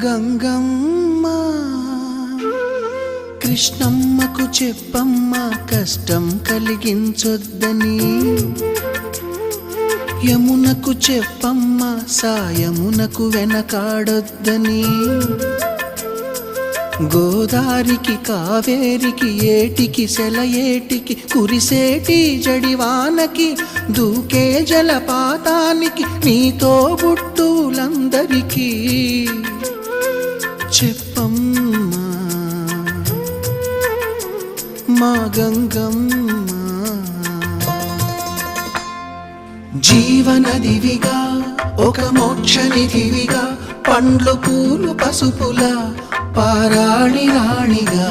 గంగమ్మ కృష్ణమ్మకు చెప్పమ్మ కష్టం కలిగించొద్దని, యమునకు చెప్పమ్మ సాయమునకు వెనకాడొద్దని, గోదారికి కావేరికి ఏటికి సెలయేటికి కురిసేటి జడివానకి దూకే జలపాతానికి నీతో బుట్టులందరికీ చెప్పమ్మా మా గంగమ్మ. జీవనదివిగా ఒక మోక్షనిధివిగా పండ్లు పూలు పసుపుల పారాణి రాణిగా